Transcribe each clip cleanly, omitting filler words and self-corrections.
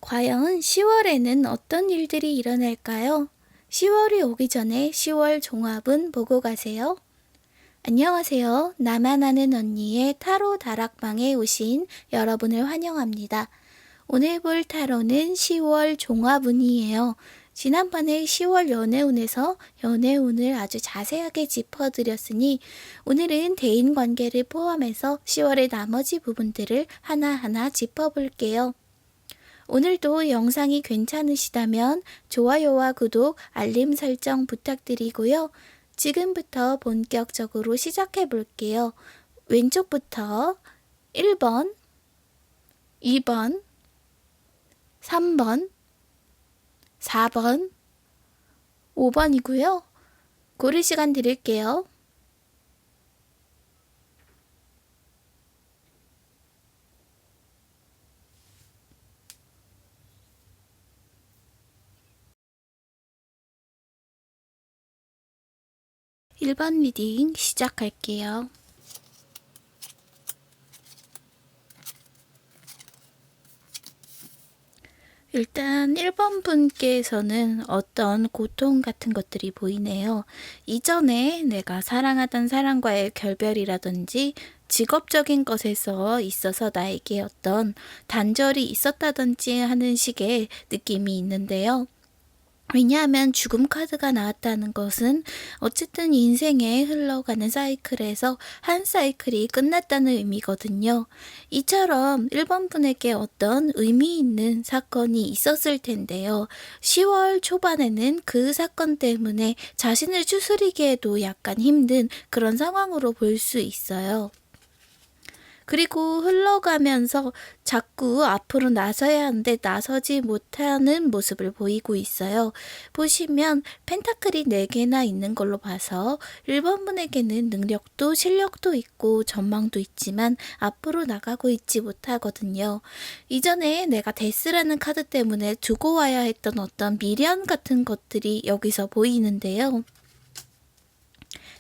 과연 10월에는 어떤 일들이 일어날까요? 10월이 오기 전에 10월 종합은 보고 가세요. 안녕하세요. 나만 아는 언니의 타로 다락방에 오신 여러분을 환영합니다. 오늘 볼 타로는 10월 종합운이에요. 지난번에 10월 연애운에서 연애운을 아주 자세하게 짚어드렸으니 오늘은 대인관계를 포함해서 10월의 나머지 부분들을 하나하나 짚어볼게요. 오늘도 영상이 괜찮으시다면 좋아요와 구독, 알림 설정 부탁드리고요. 지금부터 본격적으로 시작해 볼게요. 왼쪽부터 1번, 2번, 3번, 4번, 5번이고요. 고를 시간 드릴게요. 일 번 리딩 시작할게요. 일단 1번 분께서는 어떤 고통 같은 것들이 보이네요. 이전에 내가 사랑하던 사람과의 결별이라든지 직업적인 것에서 있어서 나에게 어떤 단절이 있었다든지 하는 식의 느낌이 있는데요. 왜냐하면 죽음 카드가 나왔다는 것은 어쨌든 인생에 흘러가는 사이클에서 한 사이클이 끝났다는 의미거든요. 이처럼 1번 분에게 어떤 의미 있는 사건이 있었을 텐데요. 10월 초반에는 그 사건 때문에 자신을 추스리기에도 약간 힘든 그런 상황으로 볼 수 있어요. 그리고 흘러가면서 자꾸 앞으로 나서야 하는데 나서지 못하는 모습을 보이고 있어요. 보시면 펜타클이 4개나 있는 걸로 봐서 1번 분에게는 능력도 실력도 있고 전망도 있지만 앞으로 나가고 있지 못하거든요. 이전에 내가 데스라는 카드 때문에 두고 와야 했던 어떤 미련 같은 것들이 여기서 보이는데요.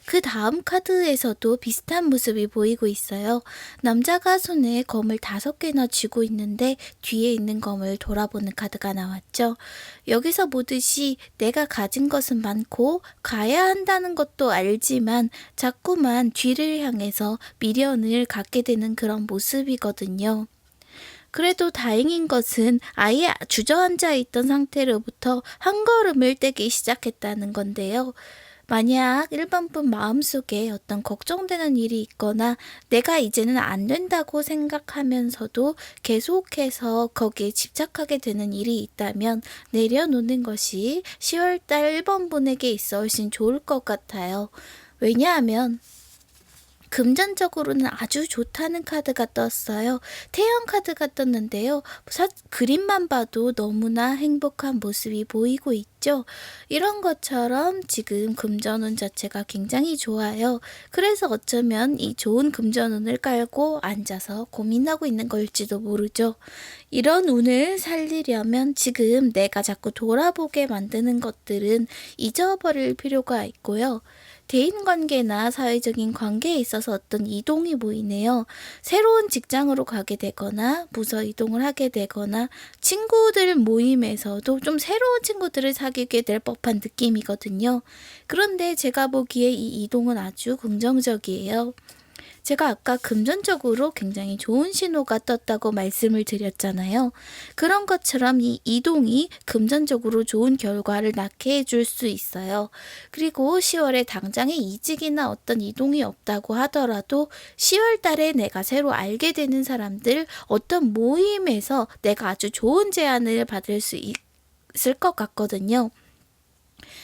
그 다음 카드에서도 비슷한 모습이 보이고 있어요. 남자가 손에 검을 5개나 쥐고 있는데 뒤에 있는 검을 돌아보는 카드가 나왔죠. 여기서 보듯이 내가 가진 것은 많고 가야 한다는 것도 알지만 자꾸만 뒤를 향해서 미련을 갖게 되는 그런 모습이거든요. 그래도 다행인 것은 아예 주저앉아 있던 상태로부터 한 걸음을 떼기 시작했다는 건데요. 만약 1번 분 마음속에 어떤 걱정되는 일이 있거나 내가 이제는 안 된다고 생각하면서도 계속해서 거기에 집착하게 되는 일이 있다면 내려놓는 것이 10월달 1번 분에게 있어 훨씬 좋을 것 같아요. 왜냐하면 금전적으로는 아주 좋다는 카드가 떴어요. 태양 카드가 떴는데요. 그림만 봐도 너무나 행복한 모습이 보이고 있죠. 이런 것처럼 지금 금전운 자체가 굉장히 좋아요. 그래서 어쩌면 이 좋은 금전운을 깔고 앉아서 고민하고 있는 걸지도 모르죠. 이런 운을 살리려면 지금 내가 자꾸 돌아보게 만드는 것들은 잊어버릴 필요가 있고요. 대인관계나 사회적인 관계에 있어서 어떤 이동이 보이네요. 새로운 직장으로 가게 되거나 부서 이동을 하게 되거나 친구들 모임에서도 좀 새로운 친구들을 사귀게 될 법한 느낌이거든요. 그런데 제가 보기에 이 이동은 아주 긍정적이에요. 제가 아까 금전적으로 굉장히 좋은 신호가 떴다고 말씀을 드렸잖아요. 그런 것처럼 이 이동이 금전적으로 좋은 결과를 낳게 해줄 수 있어요. 그리고 10월에 당장에 이직이나 어떤 이동이 없다고 하더라도 10월 달에 내가 새로 알게 되는 사람들, 어떤 모임에서 내가 아주 좋은 제안을 받을 수 있을 것 같거든요.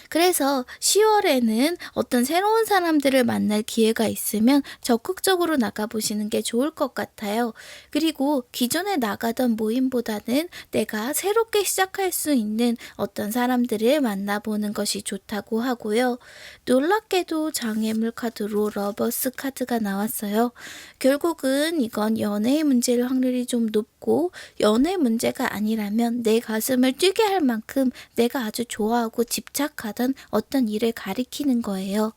그래서 10월에는 어떤 새로운 사람들을 만날 기회가 있으면 적극적으로 나가보시는 게 좋을 것 같아요. 그리고 기존에 나가던 모임보다는 내가 새롭게 시작할 수 있는 어떤 사람들을 만나보는 것이 좋다고 하고요. 놀랍게도 장애물 카드로 러버스 카드가 나왔어요. 결국은 이건 연애의 문제일 확률이 좀 높고 연애 문제가 아니라면 내 가슴을 뛰게 할 만큼 내가 아주 좋아하고 집착하던 어떤 일을 가리키는 거예요.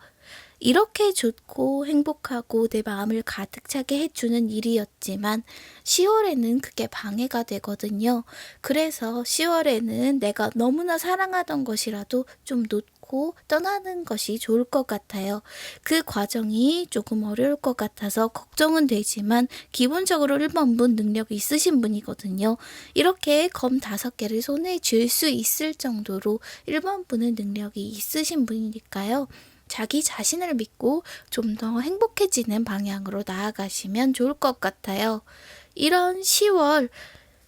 이렇게 좋고 행복하고 내 마음을 가득 차게 해주는 일이었지만 10월에는 그게 방해가 되거든요. 그래서 10월에는 내가 너무나 사랑하던 것이라도 좀 놓고 떠나는 것이 좋을 것 같아요. 그 과정이 조금 어려울 것 같아서 걱정은 되지만 기본적으로 1번분 능력이 있으신 분이거든요. 이렇게 검 5개를 손에 쥘 수 있을 정도로 1번분은 능력이 있으신 분이니까요. 자기 자신을 믿고 좀 더 행복해지는 방향으로 나아가시면 좋을 것 같아요. 이런 10월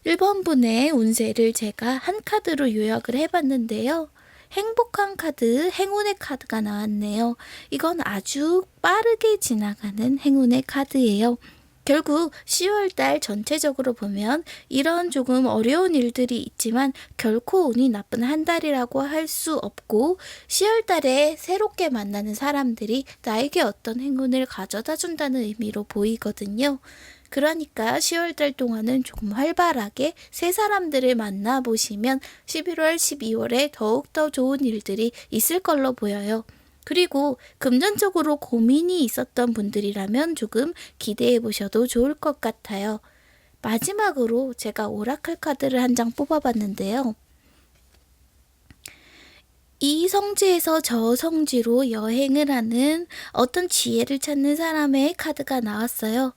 1번분의 운세를 제가 한 카드로 요약을 해봤는데요. 행복한 카드, 행운의 카드가 나왔네요. 이건 아주 빠르게 지나가는 행운의 카드예요. 결국 10월달 전체적으로 보면 이런 조금 어려운 일들이 있지만 결코 운이 나쁜 한 달이라고 할 수 없고 10월달에 새롭게 만나는 사람들이 나에게 어떤 행운을 가져다 준다는 의미로 보이거든요. 그러니까 10월달 동안은 조금 활발하게 새 사람들을 만나보시면 11월, 12월에 더욱더 좋은 일들이 있을 걸로 보여요. 그리고 금전적으로 고민이 있었던 분들이라면 조금 기대해 보셔도 좋을 것 같아요. 마지막으로 제가 오라클 카드를 한 장 뽑아봤는데요. 이 성지에서 저 성지로 여행을 하는 어떤 지혜를 찾는 사람의 카드가 나왔어요.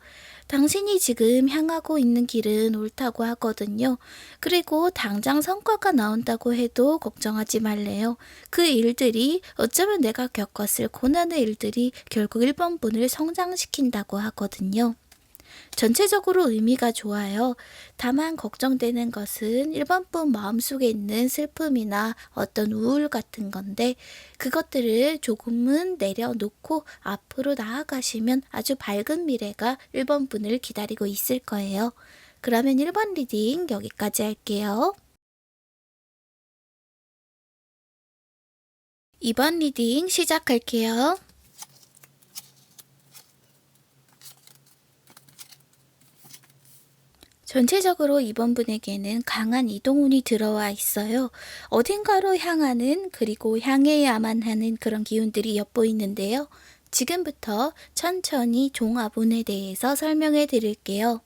당신이 지금 향하고 있는 길은 옳다고 하거든요. 그리고 당장 성과가 나온다고 해도 걱정하지 말래요. 그 일들이 어쩌면 내가 겪었을 고난의 일들이 결국 1번분을 성장시킨다고 하거든요. 전체적으로 의미가 좋아요. 다만 걱정되는 것은 1번분 마음속에 있는 슬픔이나 어떤 우울 같은 건데 그것들을 조금은 내려놓고 앞으로 나아가시면 아주 밝은 미래가 1번분을 기다리고 있을 거예요. 그러면 1번 리딩 여기까지 할게요. 2번 리딩 시작할게요. 전체적으로 이번 분에게는 강한 이동운이 들어와 있어요. 어딘가로 향하는 그리고 향해야만 하는 그런 기운들이 엿보이는데요. 지금부터 천천히 종합운에 대해서 설명해 드릴게요.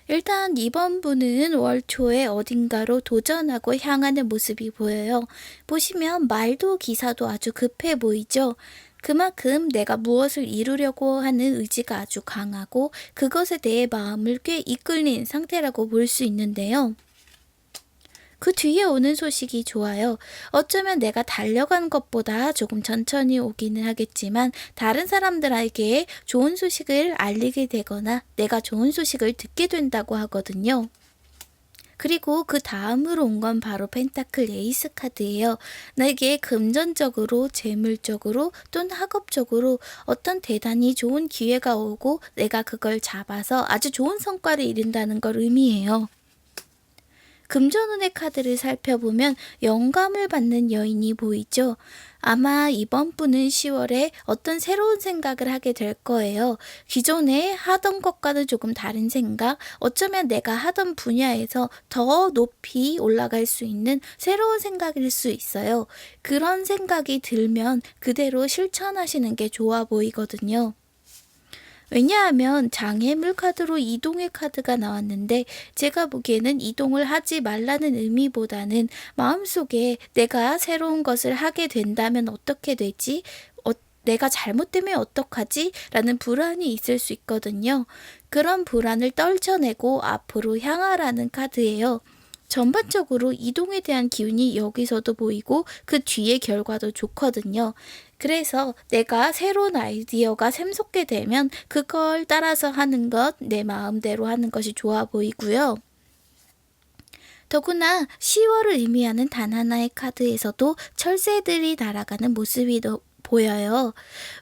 일단 이번 분은 월 초에 어딘가로 도전하고 향하는 모습이 보여요. 보시면 말도 기사도 아주 급해 보이죠? 그만큼 내가 무엇을 이루려고 하는 의지가 아주 강하고 그것에 대해 마음을 꽤 이끌린 상태라고 볼 수 있는데요. 그 뒤에 오는 소식이 좋아요. 어쩌면 내가 달려간 것보다 조금 천천히 오기는 하겠지만 다른 사람들에게 좋은 소식을 알리게 되거나 내가 좋은 소식을 듣게 된다고 하거든요. 그리고 그 다음으로 온 건 바로 펜타클 에이스 카드예요. 나에게 금전적으로, 재물적으로 또는 학업적으로 어떤 대단히 좋은 기회가 오고 내가 그걸 잡아서 아주 좋은 성과를 이룬다는 걸 의미해요. 금전운의 카드를 살펴보면 영감을 받는 여인이 보이죠? 아마 이번 분은 10월에 어떤 새로운 생각을 하게 될 거예요. 기존에 하던 것과는 조금 다른 생각, 어쩌면 내가 하던 분야에서 더 높이 올라갈 수 있는 새로운 생각일 수 있어요. 그런 생각이 들면 그대로 실천하시는 게 좋아 보이거든요. 왜냐하면 장애물 카드로 이동의 카드가 나왔는데 제가 보기에는 이동을 하지 말라는 의미보다는 마음속에 내가 새로운 것을 하게 된다면 어떻게 되지? 내가 잘못되면 어떡하지? 라는 불안이 있을 수 있거든요. 그런 불안을 떨쳐내고 앞으로 향하라는 카드예요. 전반적으로 이동에 대한 기운이 여기서도 보이고 그 뒤의 결과도 좋거든요. 그래서 내가 새로운 아이디어가 샘솟게 되면 그걸 따라서 하는 것, 내 마음대로 하는 것이 좋아 보이고요. 더구나 10월을 의미하는 단 하나의 카드에서도 철새들이 날아가는 모습이 보여요.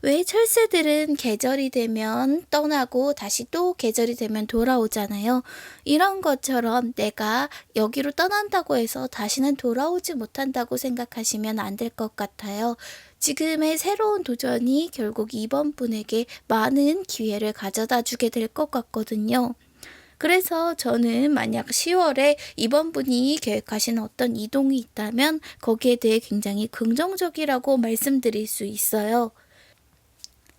왜 철새들은 계절이 되면 떠나고 다시 또 계절이 되면 돌아오잖아요. 이런 것처럼 내가 여기로 떠난다고 해서 다시는 돌아오지 못한다고 생각하시면 안 될 것 같아요. 지금의 새로운 도전이 결국 이번 분에게 많은 기회를 가져다 주게 될 것 같거든요. 그래서 저는 만약 10월에 이번 분이 계획하신 어떤 이동이 있다면 거기에 대해 굉장히 긍정적이라고 말씀드릴 수 있어요.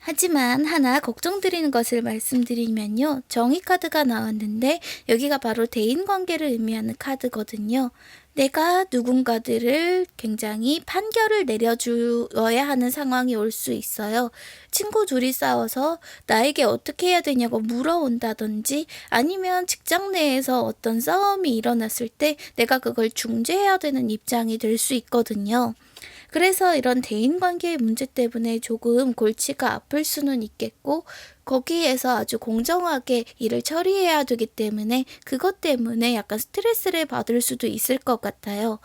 하지만 하나 걱정드리는 것을 말씀드리면요. 정의 카드가 나왔는데 여기가 바로 대인관계를 의미하는 카드거든요. 내가 누군가들을 굉장히 판결을 내려주어야 하는 상황이 올 수 있어요. 친구 둘이 싸워서 나에게 어떻게 해야 되냐고 물어온다든지 아니면 직장 내에서 어떤 싸움이 일어났을 때 내가 그걸 중재해야 되는 입장이 될 수 있거든요. 그래서 이런 대인관계의 문제 때문에 조금 골치가 아플 수는 있겠고 거기에서 아주 공정하게 일을 처리해야 되기 때문에 그것 때문에 약간 스트레스를 받을 수도 있을 것 같아요.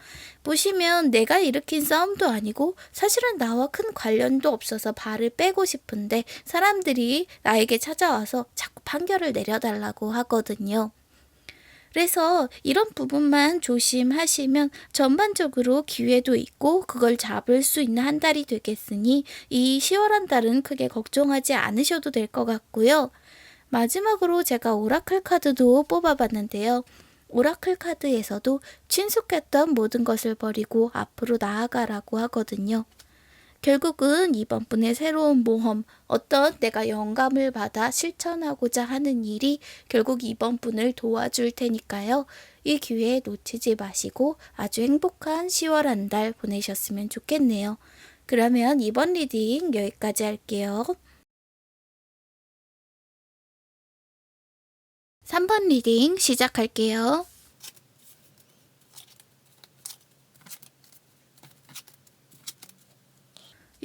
보시면 내가 일으킨 싸움도 아니고 사실은 나와 큰 관련도 없어서 발을 빼고 싶은데 사람들이 나에게 찾아와서 자꾸 판결을 내려달라고 하거든요. 그래서 이런 부분만 조심하시면 전반적으로 기회도 있고 그걸 잡을 수 있는 한 달이 되겠으니 이 10월 한 달은 크게 걱정하지 않으셔도 될 것 같고요. 마지막으로 제가 오라클 카드도 뽑아봤는데요. 오라클 카드에서도 친숙했던 모든 것을 버리고 앞으로 나아가라고 하거든요. 결국은 이번 분의 새로운 모험, 어떤 내가 영감을 받아 실천하고자 하는 일이 결국 이번 분을 도와줄 테니까요. 이 기회 놓치지 마시고 아주 행복한 10월 한 달 보내셨으면 좋겠네요. 그러면 이번 리딩 여기까지 할게요. 3번 리딩 시작할게요.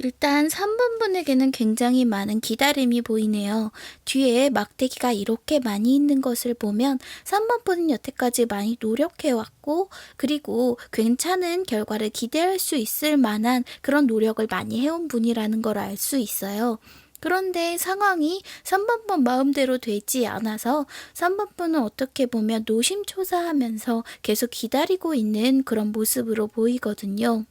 일단 3번 분에게는 굉장히 많은 기다림이 보이네요. 뒤에 막대기가 이렇게 많이 있는 것을 보면 3번 분은 여태까지 많이 노력해왔고 그리고 괜찮은 결과를 기대할 수 있을 만한 그런 노력을 많이 해온 분이라는 걸 알 수 있어요. 그런데 상황이 3번 분 마음대로 되지 않아서 3번 분은 어떻게 보면 노심초사하면서 계속 기다리고 있는 그런 모습으로 보이거든요.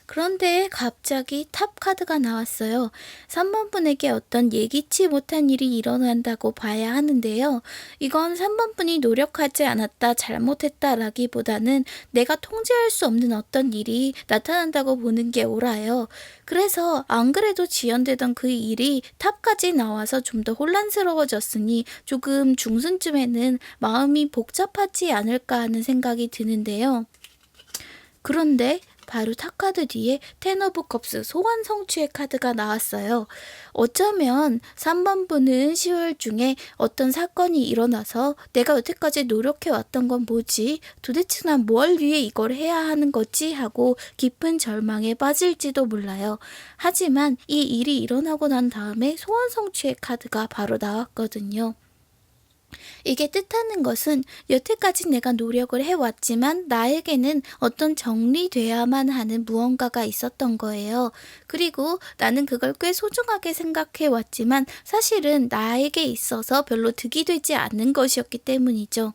그런데 갑자기 탑 카드가 나왔어요. 3번 분에게 어떤 예기치 못한 일이 일어난다고 봐야 하는데요. 이건 3번 분이 노력하지 않았다, 잘못했다라기보다는 내가 통제할 수 없는 어떤 일이 나타난다고 보는 게 옳아요. 그래서 안 그래도 지연되던 그 일이 탑까지 나와서 좀 더 혼란스러워졌으니 조금 중순쯤에는 마음이 복잡하지 않을까 하는 생각이 드는데요. 그런데 바로 탑카드 뒤에 텐 오브 컵스 소원 성취의 카드가 나왔어요. 어쩌면 3번 분은 10월 중에 어떤 사건이 일어나서 내가 여태까지 노력해왔던 건 뭐지? 도대체 난 뭘 위해 이걸 해야 하는 거지? 하고 깊은 절망에 빠질지도 몰라요. 하지만 이 일이 일어나고 난 다음에 소원 성취의 카드가 바로 나왔거든요. 이게 뜻하는 것은 여태까지 내가 노력을 해왔지만 나에게는 어떤 정리돼야만 하는 무언가가 있었던 거예요. 그리고 나는 그걸 꽤 소중하게 생각해왔지만 사실은 나에게 있어서 별로 득이 되지 않는 것이었기 때문이죠.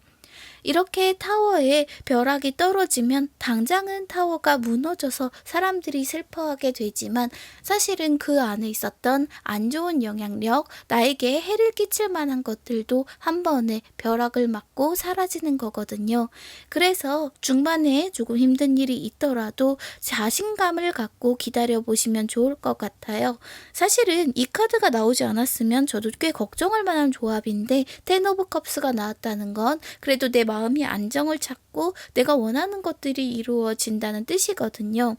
이렇게 타워에 벼락이 떨어지면 당장은 타워가 무너져서 사람들이 슬퍼하게 되지만 사실은 그 안에 있었던 안 좋은 영향력, 나에게 해를 끼칠 만한 것들도 한 번에 벼락을 맞고 사라지는 거거든요. 그래서 중반에 조금 힘든 일이 있더라도 자신감을 갖고 기다려보시면 좋을 것 같아요. 사실은 이 카드가 나오지 않았으면 저도 꽤 걱정할 만한 조합인데 텐 오브 컵스가 나왔다는 건 그래도 내 마음이 안정을 찾고 내가 원하는 것들이 이루어진다는 뜻이거든요.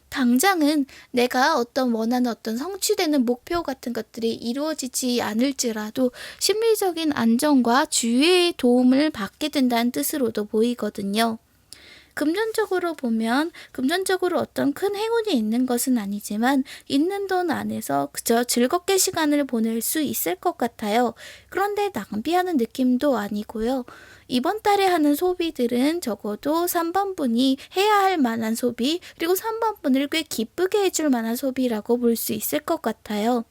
당장은 내가 원하는 어떤 성취되는 목표 같은 것들이 이루어지지 않을지라도 심리적인 안정과 주위의 도움을 받게 된다는 뜻으로도 보이거든요. 금전적으로 보면 금전적으로 어떤 큰 행운이 있는 것은 아니지만 있는 돈 안에서 그저 즐겁게 시간을 보낼 수 있을 것 같아요. 그런데 낭비하는 느낌도 아니고요. 이번 달에 하는 소비들은 적어도 3번 분이 해야 할 만한 소비, 그리고 3번 분을 꽤 기쁘게 해줄 만한 소비라고 볼 수 있을 것 같아요.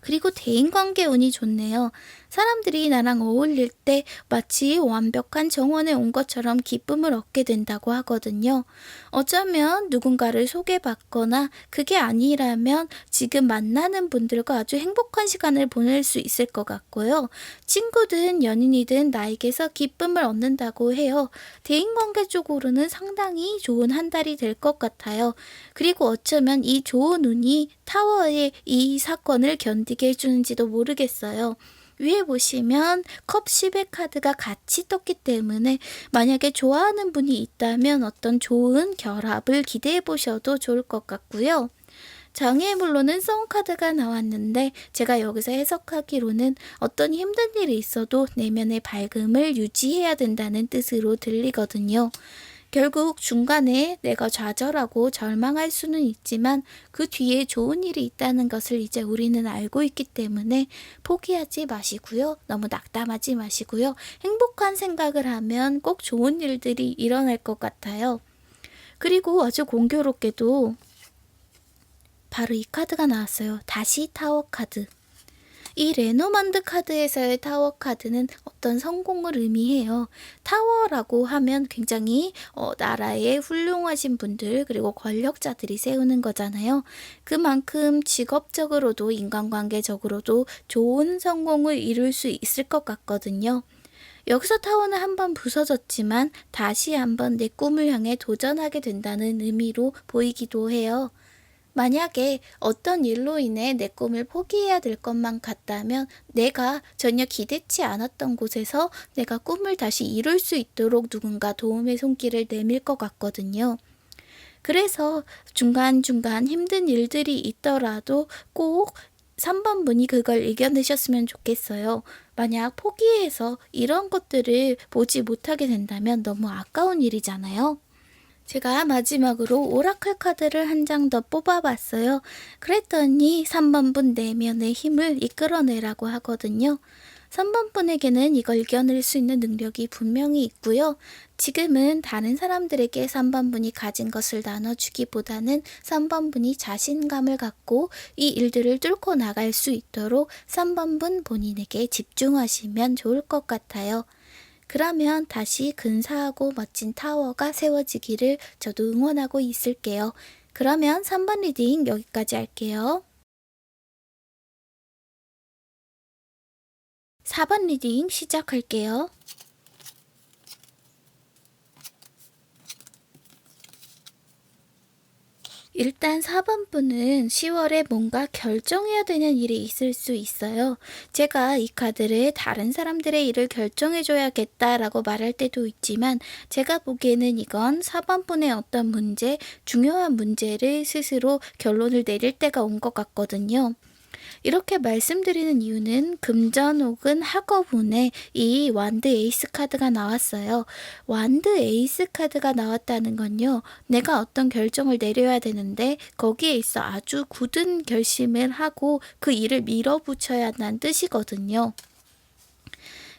그리고 대인관계 운이 좋네요. 사람들이 나랑 어울릴 때 마치 완벽한 정원에 온 것처럼 기쁨을 얻게 된다고 하거든요. 어쩌면 누군가를 소개받거나 그게 아니라면 지금 만나는 분들과 아주 행복한 시간을 보낼 수 있을 것 같고요. 친구든 연인이든 나에게서 기쁨을 얻는다고 해요. 대인관계 쪽으로는 상당히 좋은 한 달이 될 것 같아요. 그리고 어쩌면 이 좋은 운이 타워의 이 사건을 견디게 해주는지도 모르겠어요. 위에 보시면 컵 10의 카드가 같이 떴기 때문에 만약에 좋아하는 분이 있다면 어떤 좋은 결합을 기대해 보셔도 좋을 것 같고요. 장애물로는 썬카드가 나왔는데 제가 여기서 해석하기로는 어떤 힘든 일이 있어도 내면의 밝음을 유지해야 된다는 뜻으로 들리거든요. 결국 중간에 내가 좌절하고 절망할 수는 있지만 그 뒤에 좋은 일이 있다는 것을 이제 우리는 알고 있기 때문에 포기하지 마시고요. 너무 낙담하지 마시고요. 행복한 생각을 하면 꼭 좋은 일들이 일어날 것 같아요. 그리고 아주 공교롭게도 바로 이 카드가 나왔어요. 다시 타워 카드. 이 레노만드 카드에서의 타워 카드는 어떤 성공을 의미해요. 타워라고 하면 굉장히 나라의 훌륭하신 분들 그리고 권력자들이 세우는 거잖아요. 그만큼 직업적으로도 인간관계적으로도 좋은 성공을 이룰 수 있을 것 같거든요. 여기서 타워는 한번 부서졌지만 다시 한번 내 꿈을 향해 도전하게 된다는 의미로 보이기도 해요. 만약에 어떤 일로 인해 내 꿈을 포기해야 될 것만 같다면 내가 전혀 기대치 않았던 곳에서 내가 꿈을 다시 이룰 수 있도록 누군가 도움의 손길을 내밀 것 같거든요. 그래서 중간중간 힘든 일들이 있더라도 꼭 3번 분이 그걸 이겨내셨으면 좋겠어요. 만약 포기해서 이런 것들을 보지 못하게 된다면 너무 아까운 일이잖아요. 제가 마지막으로 오라클 카드를 한 장 더 뽑아봤어요. 그랬더니 3번 분 내면의 힘을 이끌어내라고 하거든요. 3번 분에게는 이걸 이겨낼 수 있는 능력이 분명히 있고요. 지금은 다른 사람들에게 3번 분이 가진 것을 나눠주기보다는 3번 분이 자신감을 갖고 이 일들을 뚫고 나갈 수 있도록 3번 분 본인에게 집중하시면 좋을 것 같아요. 그러면 다시 근사하고 멋진 타워가 세워지기를 저도 응원하고 있을게요. 그러면 3번 리딩 여기까지 할게요. 4번 리딩 시작할게요. 일단 4번 분은 10월에 뭔가 결정해야 되는 일이 있을 수 있어요. 제가 이 카드를 다른 사람들의 일을 결정해줘야겠다라고 말할 때도 있지만 제가 보기에는 이건 4번 분의 어떤 문제, 중요한 문제를 스스로 결론을 내릴 때가 온 것 같거든요. 이렇게 말씀드리는 이유는 금전 혹은 학업운에 이 완드 에이스 카드가 나왔어요. 완드 에이스 카드가 나왔다는 건요. 내가 어떤 결정을 내려야 되는데 거기에 있어 아주 굳은 결심을 하고 그 일을 밀어붙여야 한다는 뜻이거든요.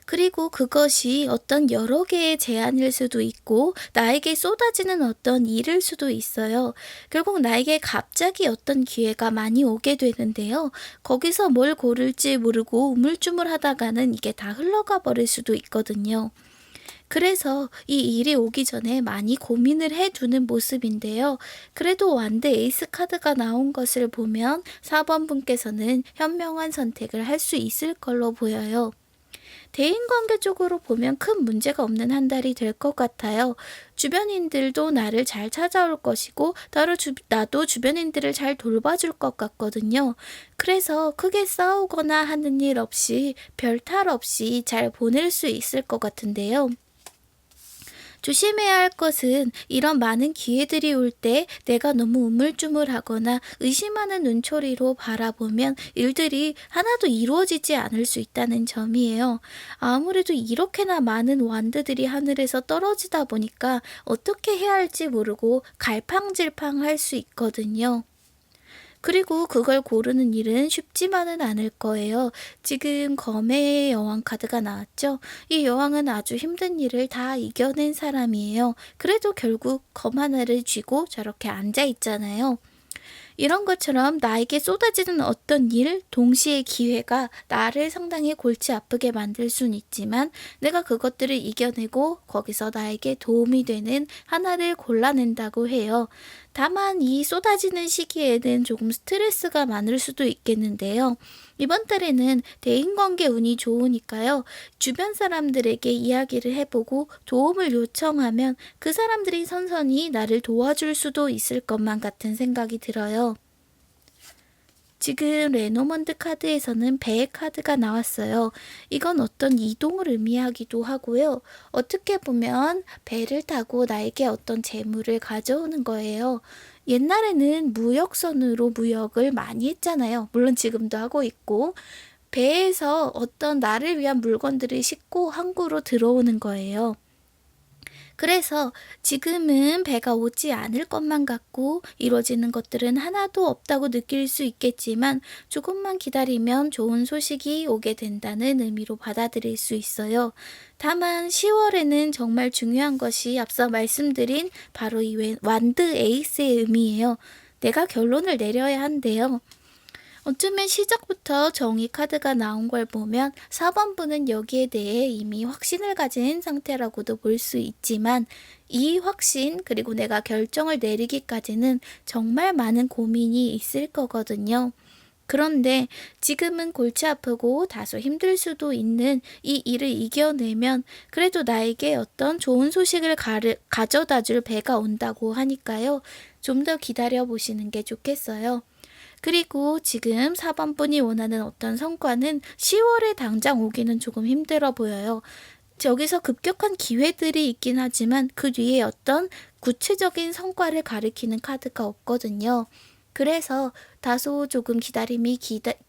그리고 그것이 어떤 여러 개의 제안일 수도 있고 나에게 쏟아지는 어떤 일일 수도 있어요. 결국 나에게 갑자기 어떤 기회가 많이 오게 되는데요. 거기서 뭘 고를지 모르고 우물쭈물하다가는 이게 다 흘러가 버릴 수도 있거든요. 그래서 이 일이 오기 전에 많이 고민을 해두는 모습인데요. 그래도 완드 에이스 카드가 나온 것을 보면 4번 분께서는 현명한 선택을 할 수 있을 걸로 보여요. 대인관계 쪽으로 보면 큰 문제가 없는 한 달이 될 것 같아요. 주변인들도 나를 잘 찾아올 것이고 나도 주변인들을 잘 돌봐줄 것 같거든요. 그래서 크게 싸우거나 하는 일 없이 별 탈 없이 잘 보낼 수 있을 것 같은데요. 조심해야 할 것은 이런 많은 기회들이 올 때 내가 너무 우물쭈물하거나 의심하는 눈초리로 바라보면 일들이 하나도 이루어지지 않을 수 있다는 점이에요. 아무래도 이렇게나 많은 완드들이 하늘에서 떨어지다 보니까 어떻게 해야 할지 모르고 갈팡질팡할 수 있거든요. 그리고 그걸 고르는 일은 쉽지만은 않을 거예요. 지금 검의 여왕 카드가 나왔죠? 이 여왕은 아주 힘든 일을 다 이겨낸 사람이에요. 그래도 결국 검 하나를 쥐고 저렇게 앉아 있잖아요. 이런 것처럼 나에게 쏟아지는 어떤 일, 동시에 기회가 나를 상당히 골치 아프게 만들 순 있지만 내가 그것들을 이겨내고 거기서 나에게 도움이 되는 하나를 골라낸다고 해요. 다만 이 쏟아지는 시기에는 조금 스트레스가 많을 수도 있겠는데요. 이번 달에는 대인관계 운이 좋으니까요. 주변 사람들에게 이야기를 해보고 도움을 요청하면 그 사람들이 선선히 나를 도와줄 수도 있을 것만 같은 생각이 들어요. 지금 레노먼드 카드에서는 배의 카드가 나왔어요. 이건 어떤 이동을 의미하기도 하고요. 어떻게 보면 배를 타고 나에게 어떤 재물을 가져오는 거예요. 옛날에는 무역선으로 무역을 많이 했잖아요. 물론 지금도 하고 있고. 배에서 어떤 나를 위한 물건들을 싣고 항구로 들어오는 거예요. 그래서 지금은 배가 오지 않을 것만 같고 이루어지는 것들은 하나도 없다고 느낄 수 있겠지만 조금만 기다리면 좋은 소식이 오게 된다는 의미로 받아들일 수 있어요. 다만 10월에는 정말 중요한 것이 앞서 말씀드린 바로 이 완드 에이스의 의미예요. 내가 결론을 내려야 한대요. 어쩌면 시작부터 정의 카드가 나온 걸 보면 4번분은 여기에 대해 이미 확신을 가진 상태라고도 볼 수 있지만 이 확신 그리고 내가 결정을 내리기까지는 정말 많은 고민이 있을 거거든요. 그런데 지금은 골치 아프고 다소 힘들 수도 있는 이 일을 이겨내면 그래도 나에게 어떤 좋은 소식을 가져다 줄 배가 온다고 하니까요. 좀 더 기다려 보시는 게 좋겠어요. 그리고 지금 4번분이 원하는 어떤 성과는 10월에 당장 오기는 조금 힘들어 보여요. 저기서 급격한 기회들이 있긴 하지만 그 뒤에 어떤 구체적인 성과를 가리키는 카드가 없거든요. 그래서 다소 조금 기다림이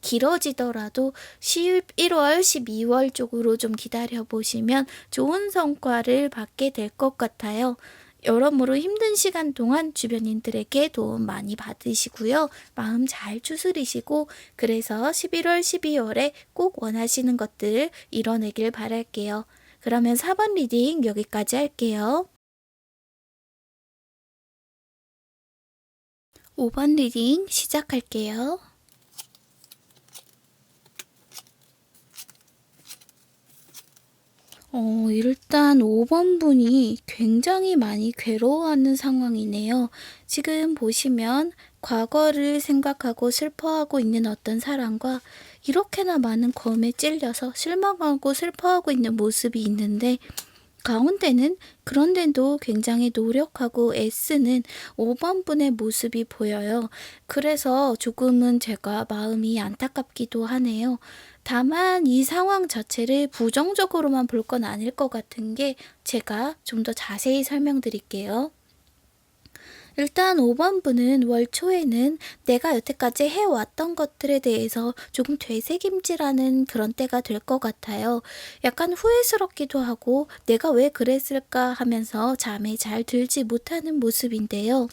길어지더라도 11월, 12월 쪽으로 좀 기다려보시면 좋은 성과를 받게 될 것 같아요. 여러모로 힘든 시간 동안 주변인들에게 도움 많이 받으시고요. 마음 잘 추스리시고 그래서 11월, 12월에 꼭 원하시는 것들 이뤄내길 바랄게요. 그러면 4번 리딩 여기까지 할게요. 5번 리딩 시작할게요. 일단 5번 분이 굉장히 많이 괴로워하는 상황이네요. 지금 보시면 과거를 생각하고 슬퍼하고 있는 어떤 사람과 이렇게나 많은 검에 찔려서 실망하고 슬퍼하고 있는 모습이 있는데 가운데는 그런데도 굉장히 노력하고 애쓰는 5번 분의 모습이 보여요. 그래서 조금은 제가 마음이 안타깝기도 하네요. 다만 이 상황 자체를 부정적으로만 볼 건 아닐 것 같은 게 제가 좀 더 자세히 설명드릴게요. 일단 5번 분은 월 초에는 내가 여태까지 해왔던 것들에 대해서 조금 되새김질하는 그런 때가 될 것 같아요. 약간 후회스럽기도 하고 내가 왜 그랬을까 하면서 잠에 잘 들지 못하는 모습인데요.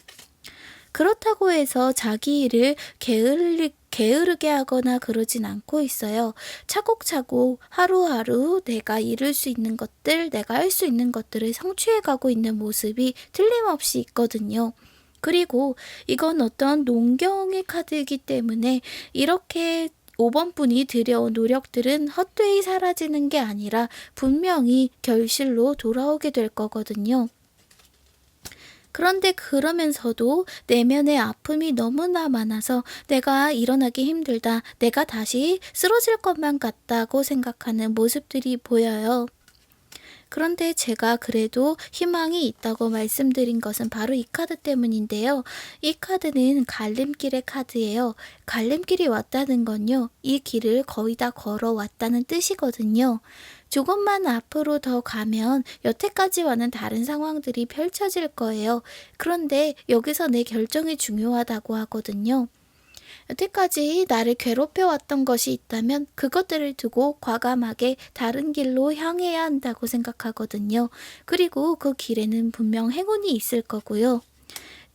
그렇다고 해서 자기 일을 게으르게 하거나 그러진 않고 있어요. 차곡차곡 하루하루 내가 이룰 수 있는 것들, 내가 할 수 있는 것들을 성취해 가고 있는 모습이 틀림없이 있거든요. 그리고 이건 어떤 농경의 카드이기 때문에 이렇게 5번 분이 들여온 노력들은 헛되이 사라지는 게 아니라 분명히 결실로 돌아오게 될 거거든요. 그런데 그러면서도 내면의 아픔이 너무나 많아서 내가 일어나기 힘들다, 내가 다시 쓰러질 것만 같다고 생각하는 모습들이 보여요. 그런데 제가 그래도 희망이 있다고 말씀드린 것은 바로 이 카드 때문인데요. 이 카드는 갈림길의 카드예요. 갈림길이 왔다는 건요. 이 길을 거의 다 걸어왔다는 뜻이거든요. 조금만 앞으로 더 가면 여태까지와는 다른 상황들이 펼쳐질 거예요. 그런데 여기서 내 결정이 중요하다고 하거든요. 여태까지 나를 괴롭혀왔던 것이 있다면 그것들을 두고 과감하게 다른 길로 향해야 한다고 생각하거든요. 그리고 그 길에는 분명 행운이 있을 거고요.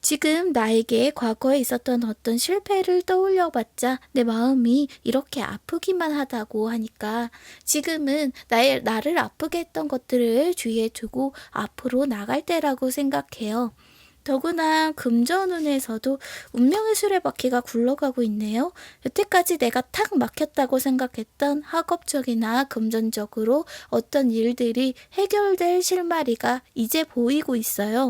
지금 나에게 과거에 있었던 어떤 실패를 떠올려봤자 내 마음이 이렇게 아프기만 하다고 하니까 지금은 나를 아프게 했던 것들을 주위에 두고 앞으로 나갈 때라고 생각해요. 더구나 금전운에서도 운명의 수레바퀴가 굴러가고 있네요. 여태까지 내가 탁 막혔다고 생각했던 학업적이나 금전적으로 어떤 일들이 해결될 실마리가 이제 보이고 있어요.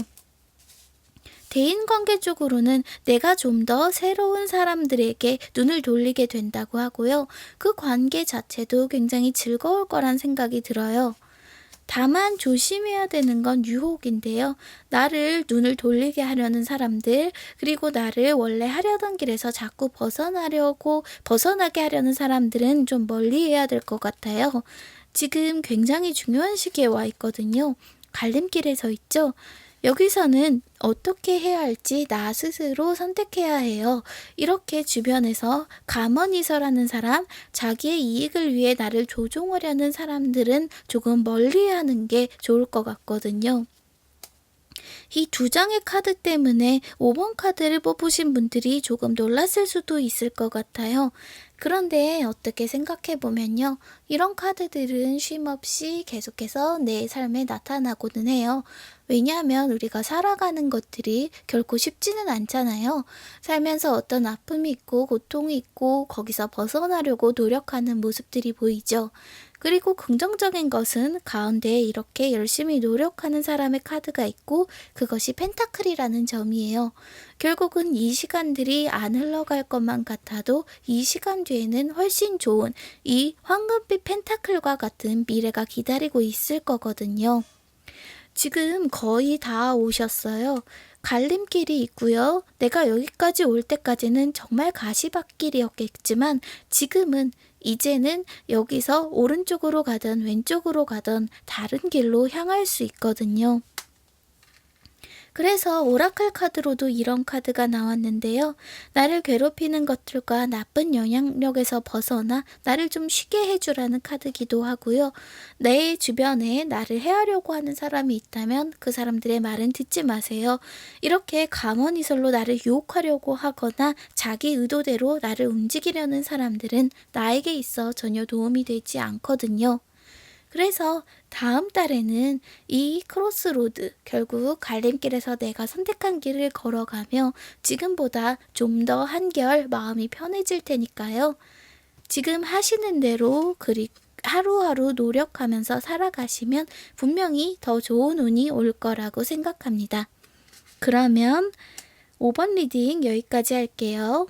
대인관계 쪽으로는 내가 좀 더 새로운 사람들에게 눈을 돌리게 된다고 하고요. 그 관계 자체도 굉장히 즐거울 거란 생각이 들어요. 다만 조심해야 되는 건 유혹인데요. 나를 눈을 돌리게 하려는 사람들, 그리고 나를 원래 하려던 길에서 자꾸 벗어나게 하려는 사람들은 좀 멀리해야 될 것 같아요. 지금 굉장히 중요한 시기에 와 있거든요. 갈림길에 서 있죠. 여기서는 어떻게 해야 할지 나 스스로 선택해야 해요. 이렇게 주변에서 가만히서라는 사람, 자기의 이익을 위해 나를 조종하려는 사람들은 조금 멀리하는 게 좋을 것 같거든요. 이 두 장의 카드 때문에 5번 카드를 뽑으신 분들이 조금 놀랐을 수도 있을 것 같아요. 그런데 어떻게 생각해보면요. 이런 카드들은 쉼없이 계속해서 내 삶에 나타나고는 해요. 왜냐하면 우리가 살아가는 것들이 결코 쉽지는 않잖아요. 살면서 어떤 아픔이 있고 고통이 있고 거기서 벗어나려고 노력하는 모습들이 보이죠. 그리고 긍정적인 것은 가운데에 이렇게 열심히 노력하는 사람의 카드가 있고 그것이 펜타클이라는 점이에요. 결국은 이 시간들이 안 흘러갈 것만 같아도 이 시간 뒤에는 훨씬 좋은 이 황금빛 펜타클과 같은 미래가 기다리고 있을 거거든요. 지금 거의 다 오셨어요. 갈림길이 있고요. 내가 여기까지 올 때까지는 정말 가시밭길이었겠지만 지금은 이제는 여기서 오른쪽으로 가든 왼쪽으로 가든 다른 길로 향할 수 있거든요. 그래서 오라클 카드로도 이런 카드가 나왔는데요. 나를 괴롭히는 것들과 나쁜 영향력에서 벗어나 나를 좀 쉬게 해주라는 카드기도 하고요. 내 주변에 나를 해하려고 하는 사람이 있다면 그 사람들의 말은 듣지 마세요. 이렇게 가만히설로 나를 유혹하려고 하거나 자기 의도대로 나를 움직이려는 사람들은 나에게 있어 전혀 도움이 되지 않거든요. 그래서 다음 달에는 이 크로스로드, 결국 갈림길에서 내가 선택한 길을 걸어가며 지금보다 좀 더 한결 마음이 편해질 테니까요. 지금 하시는 대로 하루하루 노력하면서 살아가시면 분명히 더 좋은 운이 올 거라고 생각합니다. 그러면 5번 리딩 여기까지 할게요.